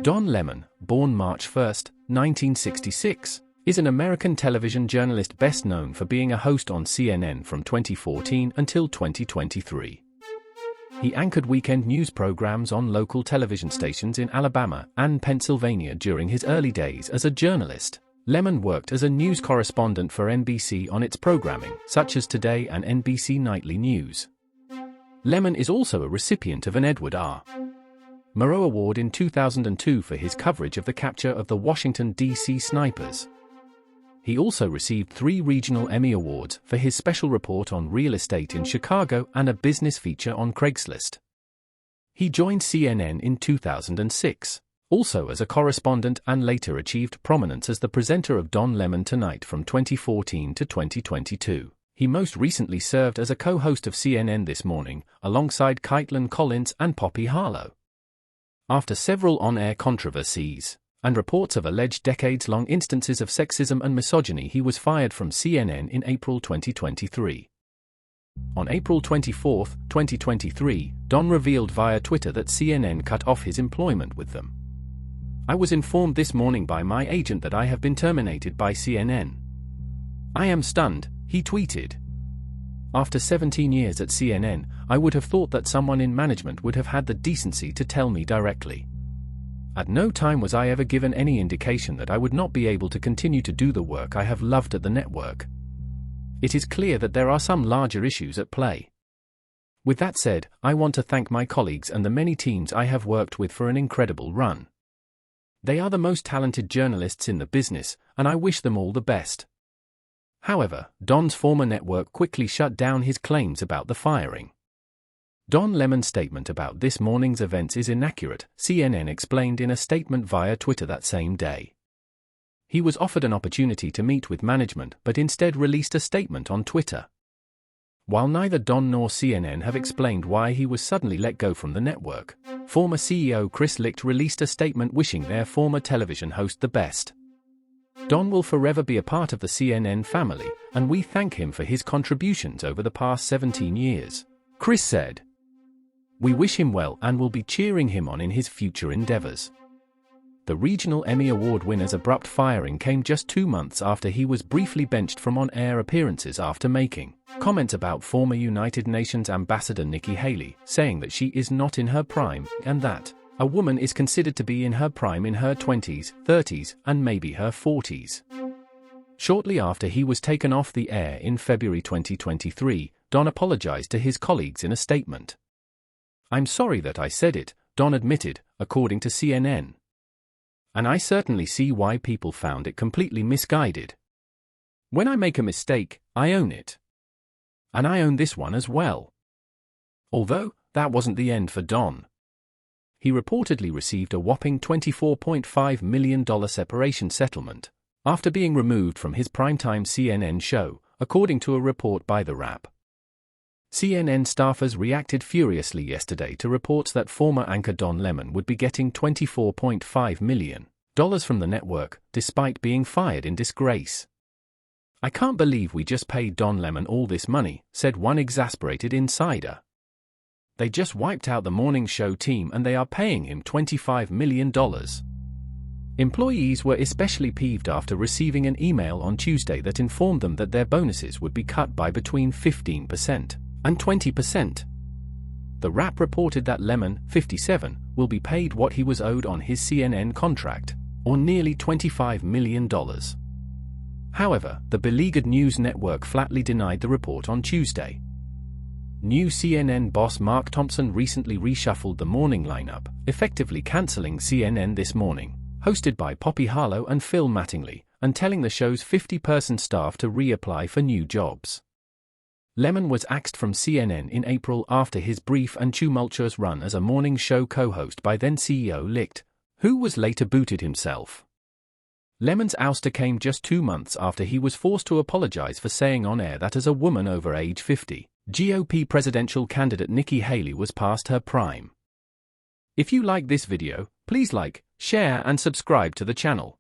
Don Lemon, born March 1, 1966, is an American television journalist best known for being a host on CNN from 2014 until 2023. He anchored weekend news programs on local television stations in Alabama and Pennsylvania during his early days as a journalist. Lemon worked as a news correspondent for NBC on its programming, such as Today and NBC Nightly News. Lemon is also a recipient of an Edward R. Murrow Award in 2002 for his coverage of the capture of the Washington, D.C. snipers. He also received 3 regional Emmy Awards for his special report on real estate in Chicago and a business feature on Craigslist. He joined CNN in 2006, also as a correspondent, and later achieved prominence as the presenter of Don Lemon Tonight from 2014 to 2022. He most recently served as a co-host of CNN This Morning, alongside Caitlin Collins and Poppy Harlow. After several on-air controversies and reports of alleged decades-long instances of sexism and misogyny, he was fired from CNN in April 2023. On April 24, 2023, Don revealed via Twitter that CNN cut off his employment with them. "I was informed this morning by my agent that I have been terminated by CNN. I am stunned," he tweeted. "After 17 years at CNN, I would have thought that someone in management would have had the decency to tell me directly. At no time was I ever given any indication that I would not be able to continue to do the work I have loved at the network. It is clear that there are some larger issues at play. With that said, I want to thank my colleagues and the many teams I have worked with for an incredible run. They are the most talented journalists in the business, and I wish them all the best." However, Don's former network quickly shut down his claims about the firing. Don Lemon's statement about this morning's events is inaccurate, CNN explained in a statement via Twitter that same day. He was offered an opportunity to meet with management but instead released a statement on Twitter. While neither Don nor CNN have explained why he was suddenly let go from the network, former CEO Chris Licht released a statement wishing their former television host the best. "Don will forever be a part of the CNN family, and we thank him for his contributions over the past 17 years, Chris said. "We wish him well and will be cheering him on in his future endeavors." The regional Emmy Award winner's abrupt firing came just 2 months after he was briefly benched from on-air appearances after making comments about former United Nations Ambassador Nikki Haley, saying that she is not in her prime and that a woman is considered to be in her prime in her 20s, 30s, and maybe her 40s. Shortly after he was taken off the air in February 2023, Don apologized to his colleagues in a statement. "I'm sorry that I said it," Don admitted, according to CNN. "And I certainly see why people found it completely misguided. When I make a mistake, I own it. And I own this one as well." Although, that wasn't the end for Don. He reportedly received a whopping $24.5 million separation settlement after being removed from his primetime CNN show, according to a report by The Wrap. CNN staffers reacted furiously yesterday to reports that former anchor Don Lemon would be getting $24.5 million from the network, despite being fired in disgrace. "I can't believe we just paid Don Lemon all this money," said one exasperated insider. "They just wiped out the morning show team and they are paying him $25 million. Employees were especially peeved after receiving an email on Tuesday that informed them that their bonuses would be cut by between 15% and 20%. The Wrap reported that Lemon, 57, will be paid what he was owed on his CNN contract, or nearly $25 million. However, the beleaguered news network flatly denied the report on Tuesday. New CNN boss Mark Thompson recently reshuffled the morning lineup, effectively canceling CNN This Morning, hosted by Poppy Harlow and Phil Mattingly, and telling the show's 50-person staff to reapply for new jobs. Lemon was axed from CNN in April after his brief and tumultuous run as a morning show co-host by then CEO Licht, who was later booted himself. Lemon's ouster came just 2 months after he was forced to apologize for saying on air that as a woman over age 50, GOP presidential candidate Nikki Haley was past her prime. If you like this video, please like, share and subscribe to the channel.